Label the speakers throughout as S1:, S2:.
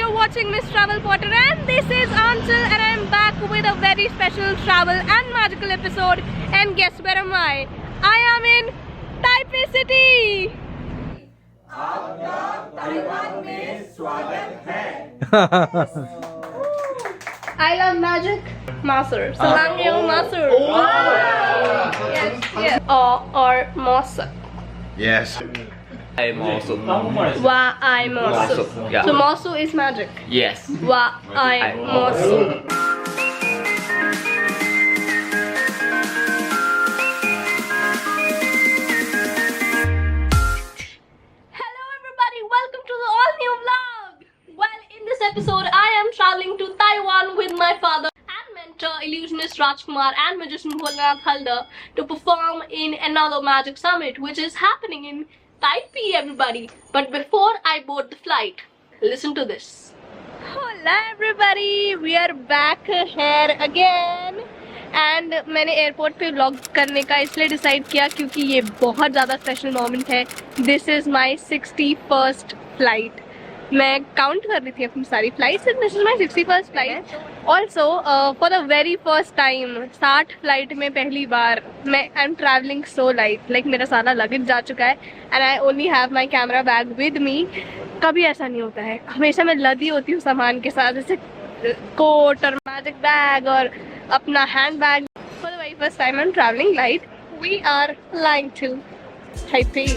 S1: you're watching Miss Travel Potter and this is Aanchal and I'm back with a very special travel and magical episode. And guess where am I? I am in Taipei City.
S2: आपका Taiwan में स्वागत है.
S1: I love magic. Master. Salangyo Master. Yes, yes. Or Master.
S2: Yes.
S3: I'm also.
S1: Wa I Master.
S3: Master, yeah.
S1: So Master is magic.
S3: Yes.
S1: Wa I Master. Welcome to the all-new vlog. Well, in this episode, I am traveling to Taiwan with my father and mentor, illusionist Raj Kumar and magician Bholanath Haldar to perform in another magic summit, which is happening in Taipei, everybody. But before I board the flight, listen to this. Hola, everybody. We are back here again. And मैंने airport पे vlog करने का इसलिए decide किया क्योंकि ये बहुत ज़्यादा स्पेशल मोमेंट है. This is my 61st flight. मैं काउंट कर रही थी अपनी सारी flights and this is my 61st flight. Also for the very first time 60 flight में पहली बार मैं I am travelling so light. Like मेरा सारा लगेज जा चुका है and I only have my camera bag with me. कभी ऐसा नहीं होता है, हमेशा मैं लदी होती हूँ सामान के साथ, जैसे कोट और मैजिक बैग और अपना hand bag. For the very first time I'm traveling light. We are flying to Taipei.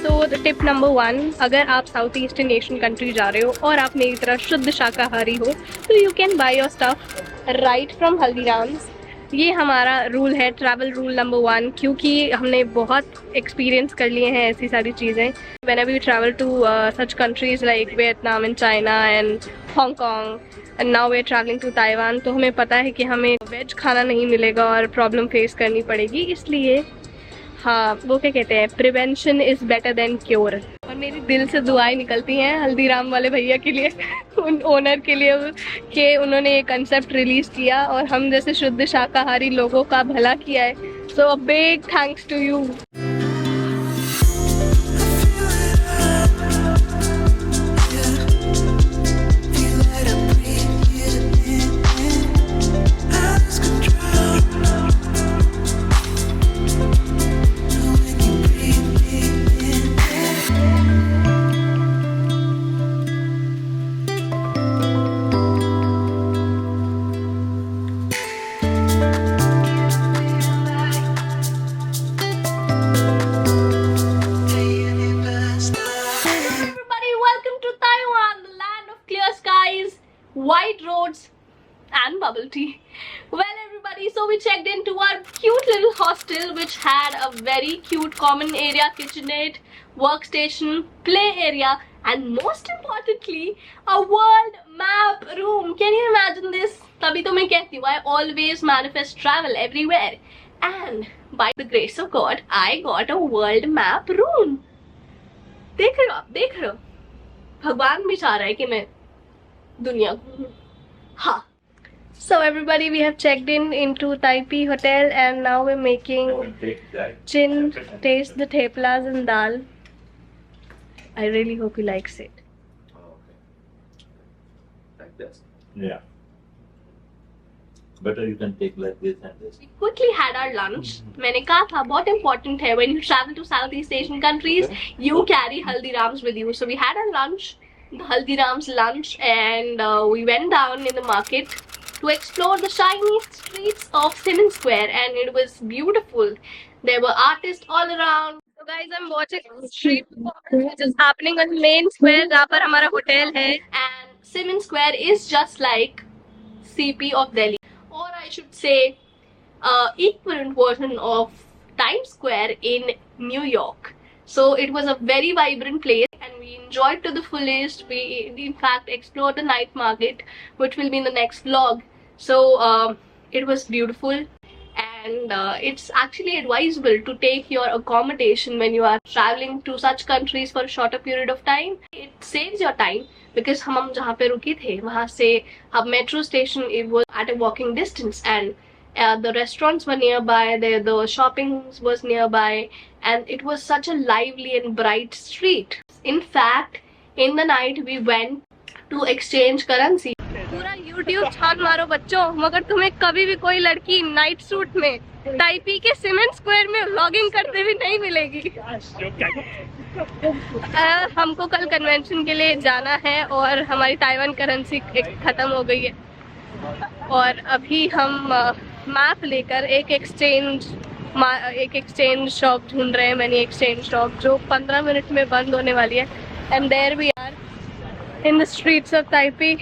S1: So the tip number 1, अगर आप साउथ ईस्टर्न एशियन कंट्री जा रहे हो और आप मेरी तरह शुद्ध शाकाहारी हो तो you can buy your stuff right from Haldiram's. ये हमारा रूल है, ट्रैवल रूल नंबर 1, क्योंकि हमने बहुत एक्सपीरियंस कर लिए हैं ऐसी सारी चीज़ें. Whenever we travel to such countries like Vietnam and China and Hong Kong and now we're traveling to Taiwan, तो हमें पता है कि हमें वेज खाना नहीं मिलेगा और प्रॉब्लम फेस करनी पड़ेगी. इसलिए हाँ, वो क्या कहते हैं, prevention is better than cure. और मेरी दिल से दुआएं निकलती हैं हल्दीराम वाले भैया के लिए, उन ओनर के लिए कि उन्होंने ये कंसेप्ट रिलीज़ किया और हम जैसे शुद्ध शाकाहारी लोगों का भला किया है. So a big thanks to you. White roads and bubble tea. Well, everybody, so we checked into our cute little hostel which had a very cute common area, kitchenette, workstation, play area and most importantly a world map room. Can you imagine this? तभी तो मैं कहती हूँ I always manifest travel everywhere and by the grace of God I got a world map room. देख रहे हो आप, देख रहे हो, भगवान भी चाह रहा है कि मैं दुनिया घूमूं. हाँ. So everybody, we have checked in into Taipei hotel and now we're making chin taste the theplas and dal. I really hope he likes it.
S2: Like this.
S4: Yeah. Better you can take like this and this.
S1: We quickly had our lunch. मैंने कहा था बहुत important है when you travel to Southeast Asian countries, you carry haldirams with you. So we had our lunch, the Haldiram's lunch, and we went down in the market to explore the shiny streets of Simmons Square and it was beautiful. There were artists all around. So guys, I'm watching street performance which is happening on main square जहाँ पर हमारा hotel है, and Simmons Square is just like CP of Delhi, or I should say equivalent version of Times Square in New York. So it was a very vibrant place and we enjoyed to the fullest. We in fact explored the night market, which will be in the next vlog. So it was beautiful and it's actually advisable to take your accommodation when you are traveling to such countries for a shorter period of time. It saves your time because हम जहाँ पे रुके थे वहाँ से अब metro station it was at a walking distance and The restaurants were nearby, the shopping was nearby, and it was such a lively and bright street. In fact, in the night we went to exchange currency. पूरा YouTube छान मारो बच्चों, मगर तुम्हें कभी भी कोई लड़की नाइट सूट में ताइपी के सीमेंट स्क्वायर में व्लॉगिंग करते हुए नहीं मिलेगी। हमको कल कन्वेंशन के लिए जाना है और हमारी ताइवान करेंसी ख़त्म हो गई है और अभी हम मैप लेकर एक एक्सचेंज शॉप ढूंढ रहे हैं, मनी एक्सचेंज शॉप, जो 15 मिनट में बंद होने वाली है। And there we are in the streets of Taipei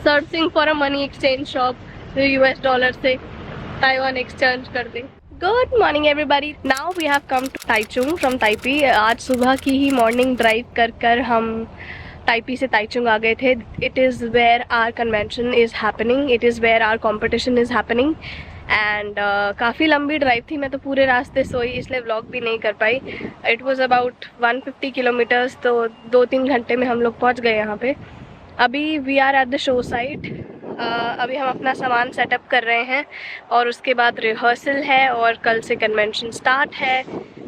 S1: searching for a money exchange shop जो US डॉलर से ताइवान एक्सचेंज कर दे। Good morning everybody, now we have come to Taichung from Taipei. आज सुबह की ही मॉर्निंग ड्राइव कर हम Taipei से ताइचुंग आ गए थे। It is where our convention is happening, it is where our competition is happening and काफ़ी लंबी ड्राइव थी। मैं तो पूरे रास्ते सोई, इसलिए व्लॉग भी नहीं कर पाई। इट वॉज़ अबाउट 150 किलोमीटर्स, तो 2-3 घंटे में हम लोग पहुँच गए यहाँ पे। अभी we are at the show site. अभी हम अपना सामान सेटअप कर रहे हैं और उसके बाद रिहर्सल है और कल से कन्वेंशन स्टार्ट है।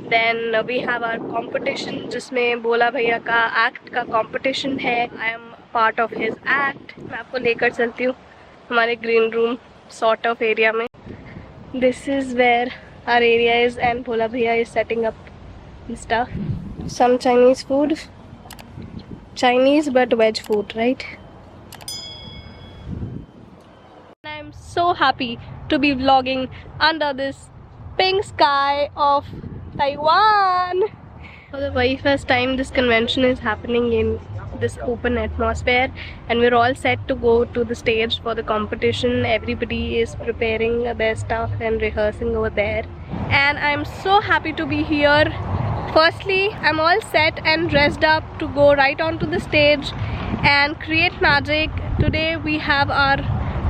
S1: Then we have our competition जिसमें भोला भैया का एक्ट का कॉम्पिटिशन है। I am part of his act. मैं आपको लेकर चलती हूँ हमारे green room sort of area में। This is where our area is and Bhola भैया is setting up stuff. Some Chinese food, Chinese but veg food, right? I am so happy to be vlogging under this pink sky of Taiwan. For the very first time this convention is happening in this open atmosphere and we're all set to go to the stage for the competition. Everybody is preparing their stuff and rehearsing over there and I'm so happy to be here. Firstly, I'm all set and dressed up to go right onto the stage and create magic. Today we have our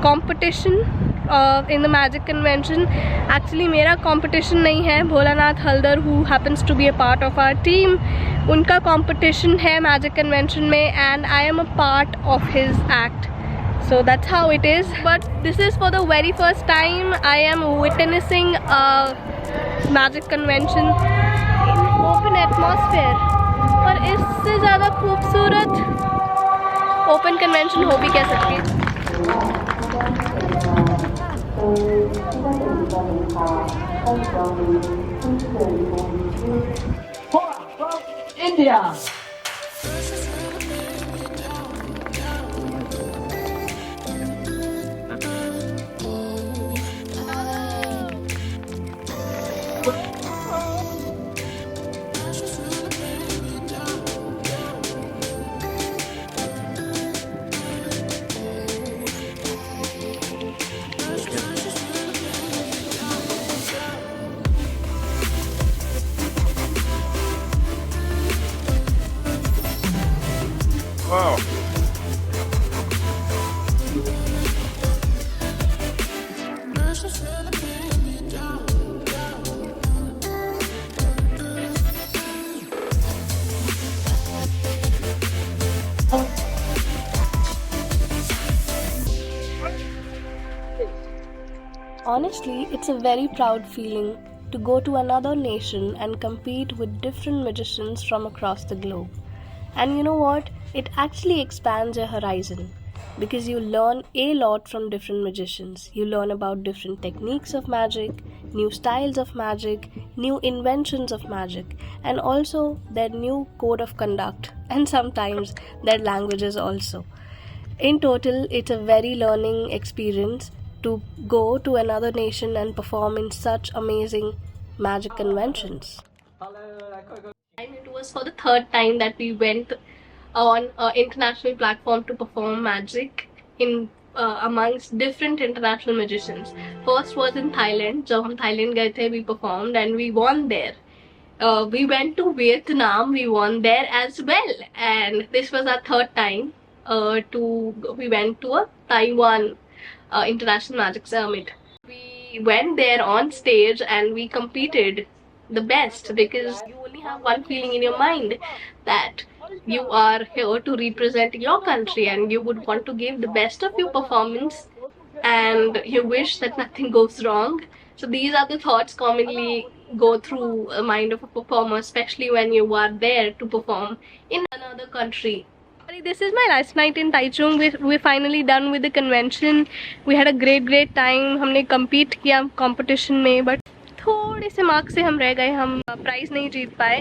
S1: competition in the magic convention. Actually मेरा competition नहीं है, Bholanath Haldar who happens to be a part of our team, उनका competition है magic convention में and I am a part of his act. So that's how it is. But this is for the very first time I am witnessing a magic convention open atmosphere और इससे ज़्यादा खूबसूरत open convention हो भी कह सकती है।
S3: India.
S2: Wow.
S1: Honestly, it's a very proud feeling to go to another nation and compete with different magicians from across the globe. And you know what? It actually expands your horizon because you learn a lot from different magicians. You learn about different techniques of magic, new styles of magic, new inventions of magic, and also their new code of conduct and sometimes their languages also. In total, it's a very learning experience to go to another nation and perform in such amazing magic conventions. And it was for the third time that we went on an international platform to perform magic in amongst different international magicians. First was in Thailand. जब हम Thailand गए थे, we performed and we won there. We went to Vietnam, we won there as well. And this was our third time. We went to a Taiwan International Magic Summit. We went there on stage and we competed the best because you only have one feeling in your mind that you are here to represent your country and you would want to give the best of your performance and you wish that nothing goes wrong. So these are the thoughts commonly go through the mind of a performer, especially when you are there to perform in another country. This is my last night in Taichung. We're finally done with the convention. We had a great time. हमने compete किया competition में, but थोड़े से marks से हम रह गए, हम प्राइज नहीं जीत पाए,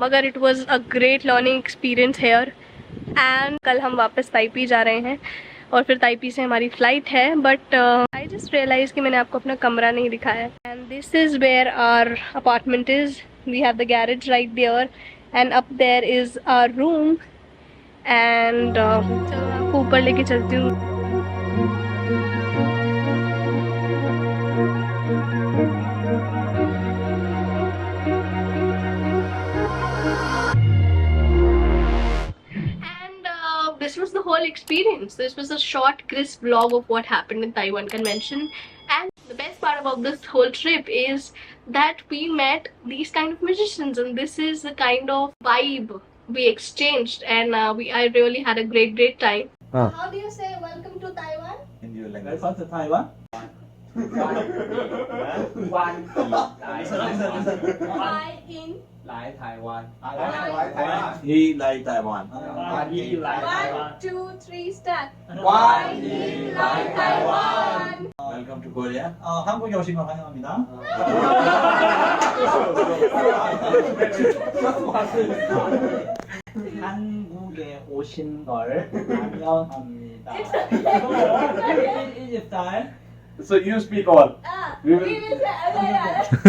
S1: मगर it was a great learning experience here. And कल हम वापस ताइपी जा रहे हैं और फिर ताइपी से हमारी फ्लाइट है. बट आई जस्ट रियलाइज कि मैंने आपको अपना कमरा नहीं दिखाया. And this is where our apartment is. We have the garage right there and up there is our room. And चलो मैं आपको ऊपर लेके चलती हूँ. This was the whole experience. This was a short, crisp vlog of what happened in Taiwan convention. And the best part about this whole trip is that we met these kind of musicians, and this is the kind of vibe we exchanged, and I really had a great time. How do you say welcome to Taiwan?
S4: In your language.
S3: Welcome to Taiwan.
S1: Why in?
S3: Like Taiwan.
S4: He like Taiwan.
S3: He like
S1: 1, 2, 3, start.
S3: Why
S1: he like Taiwan?
S4: Welcome to Korea. 한국에 오신 걸 환영합니다.
S3: 한국에 오신 걸 환영합니다. Is style.
S2: So you speak all. We will.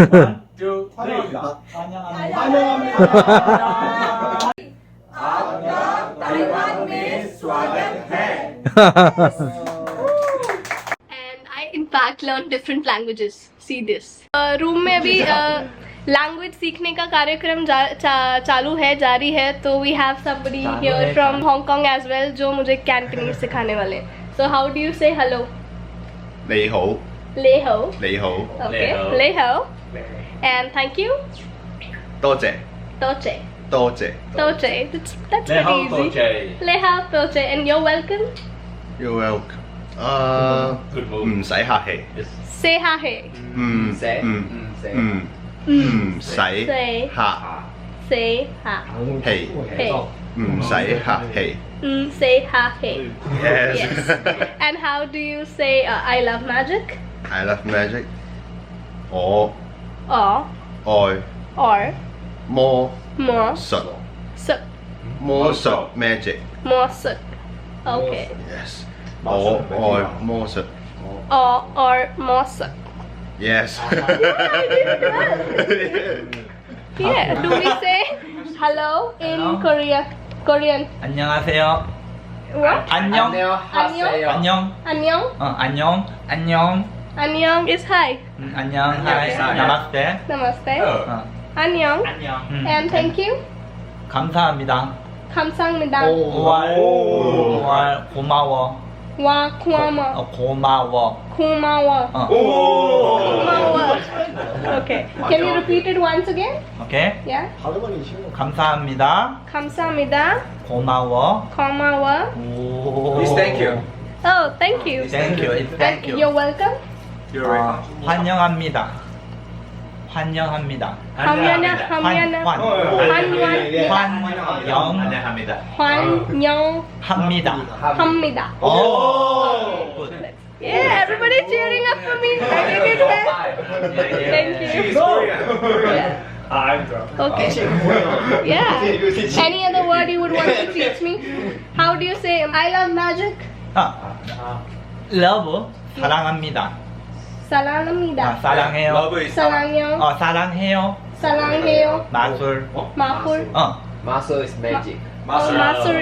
S2: 1, 2, 3.
S3: 환영합니다.
S2: आपका Taiwan में स्वागत है.
S1: And I in fact learned different languages. See this. Room में अभी language सीखने का कार्यक्रम चालू है, जारी है. तो we have somebody here from Hong Kong as well जो मुझे कैंटनीज सिखाने वाले. So how do you say hello?
S2: 你好.
S1: 你好.
S2: 你好.
S1: Okay. 你好. And thank you.
S2: 多謝.
S1: 多謝.
S2: 多謝.
S1: 多謝. That's pretty easy. 你好多謝. And you're welcome.
S2: You're welcome.
S4: Good move.
S2: 唔使客氣.
S1: Say hi.
S2: 唔使客
S1: Say hi.
S2: 氣. 唔使客氣.
S1: Say hi.
S2: Yes.
S1: Yes. And how do you say I love magic?
S2: I love magic. 我
S1: Or
S2: 愛魔
S1: more
S2: 術.
S1: sut.
S2: 魔術 magic.
S1: More sut. Okay.
S2: Yes. 我愛魔術.
S1: Or more sut.
S2: Yes.
S1: Yeah. Do we say hello in Korean?
S3: 안녕하세요.
S1: What?
S3: 안녕.
S1: 안녕.
S3: 안녕.
S1: 안녕.
S3: 안녕. 안녕.
S1: Annyeong is hi.
S3: 안녕. Hi. 나마스테.
S1: Namaste.
S3: 어.
S1: Annyeong.
S3: 안녕.
S1: And thank you.
S3: 감사합니다.
S1: 감사합니다.
S3: 고마워.
S1: 와 고마워.
S3: 고마워.
S1: 고마워. 고마워. Okay. Can you repeat it once again?
S3: 오케이.
S1: Yeah.
S3: 감사합니다.
S1: 감사합니다.
S3: 고마워.
S1: 고마워.
S2: Please thank you.
S1: Oh, thank you.
S3: Thank you. It's thank you.
S1: You're welcome.
S2: You're welcome.
S3: 환영합니다. 환영합니다.
S1: 환영합니다. 환영합니다.
S3: 오.
S1: Yeah, everybody cheering up for me. I did it well. Thank you.
S2: She's Korean.
S1: Yeah.
S2: I'm drunk.
S1: Okay. Yeah. Any other word you would want to teach me? How do you say I love magic?
S3: love 사랑합니다.
S1: 사랑합니다.
S3: 사랑해요.
S2: Love is
S1: 사랑해요.
S3: 사랑해요.
S1: 사랑해요.
S3: 마술.
S1: 마술.
S5: Muscle is magic.
S1: 마술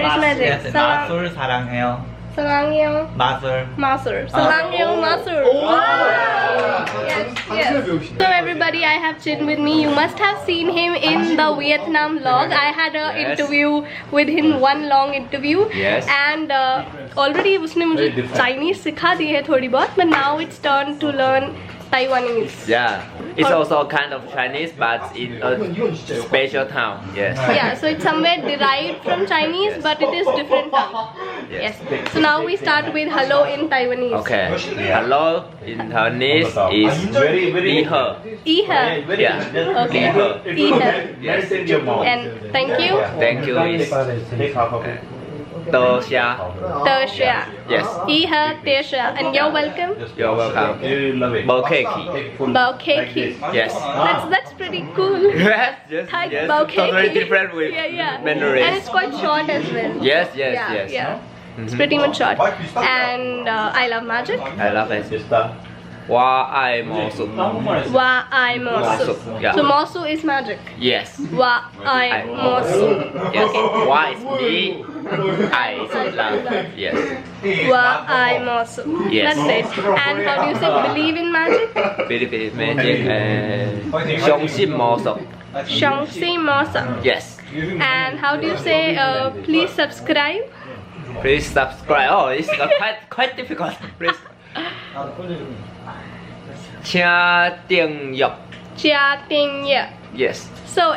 S1: is magic.
S3: Yes, 마술 사랑해요.
S1: 사랑해요.
S3: 마술.
S1: 마술. 사랑해요. 마술. Yes, yes. So everybody, I have Chin with me. You must have seen him in the Vietnam vlog. I had an interview with him, one long interview.
S5: Yes.
S1: And already उसने मुझे Chinese सिखा दी है थोड़ी बहुत, but now it's turn to learn Taiwanese.
S5: Yeah. It's also a kind of Chinese, but in a special town. Yes.
S1: Yeah, so it's somewhere derived from Chinese, but it is different tongue. Yes. So now we start with hello in Taiwanese.
S5: Okay. Hello in Taiwanese is Ni He.
S1: Iha.
S5: Yeah.
S1: Okay. Iha.
S5: Yes.
S1: And thank you.
S5: Thank you is Taneja.
S1: Taneja.
S5: Yes.
S1: Iha Taneja. And you're welcome.
S5: You're welcome. Bokeki.
S1: Baokeki.
S5: Yes.
S1: That's pretty cool.
S5: Yes. Yes.
S1: Thai
S5: Yes.
S1: Baokeki.
S5: Totally different with
S1: Yeah.
S5: Mandarin.
S1: And it's quite short as well.
S5: Yes. Yes.
S1: Yeah,
S5: Yes.
S1: yeah. It's pretty much short. And I love magic.
S5: I love it. Wa ai mo su.
S1: Wa ai mo su.
S5: Yeah.
S1: So mosu is magic.
S5: Yes.
S1: Wa ai mo su.
S5: Yes. Wa is me. I is love. Yes.
S1: Wa ai mo su.
S5: Yes.
S1: That's it. And how do you say believe in magic?
S5: Believe in magic and 相信魔术.
S1: 相信魔术.
S5: Yes.
S1: And how do you say please subscribe?
S5: Please subscribe. Oh, it's quite difficult. Please. 请订阅.
S1: 加订阅.
S5: Yes.
S1: So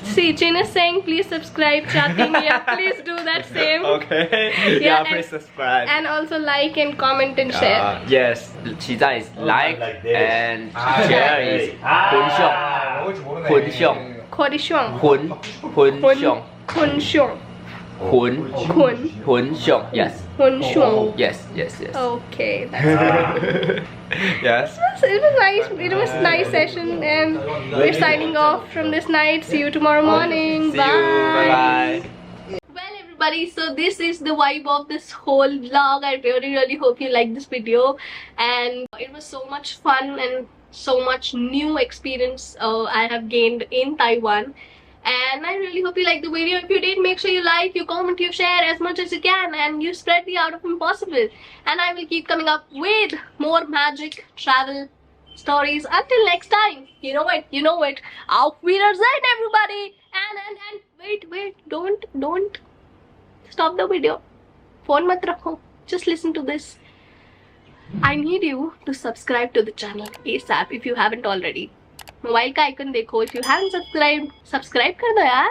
S1: see, Chin is saying please subscribe, 加订阅. Please do that same.
S5: Okay.
S1: Yeah,
S5: Please subscribe.
S1: And also like and comment and share.
S5: Yes. 其他 is like and share is 分享. 分享.
S1: 快点上.
S5: 分享.
S1: 分享.
S5: 分享. Yes.
S1: 分享.
S5: Yes. Yes. Yes.
S1: Okay, that's good.
S5: Yes.
S1: It was nice. It was a nice session, and we're signing off from this night. See you tomorrow morning.
S5: See you. Bye.
S1: Well, everybody, so this is the vibe of this whole vlog. I really hope you liked this video, and it was so much fun and so much new experience I have gained in Taiwan. And I really hope you liked the video. If you did, make sure you like, you comment, you share as much as you can, and you spread the art of impossible. And I will keep coming up with more magic, travel, stories. Until next time, you know it. Aufwiedersehn, everybody. And wait, don't stop the video. Phone mat rakho. Just listen to this. I need you to subscribe to the channel ASAP if you haven't already. Mobile का icon देखो. If you haven't subscribed, subscribe कर दो यार.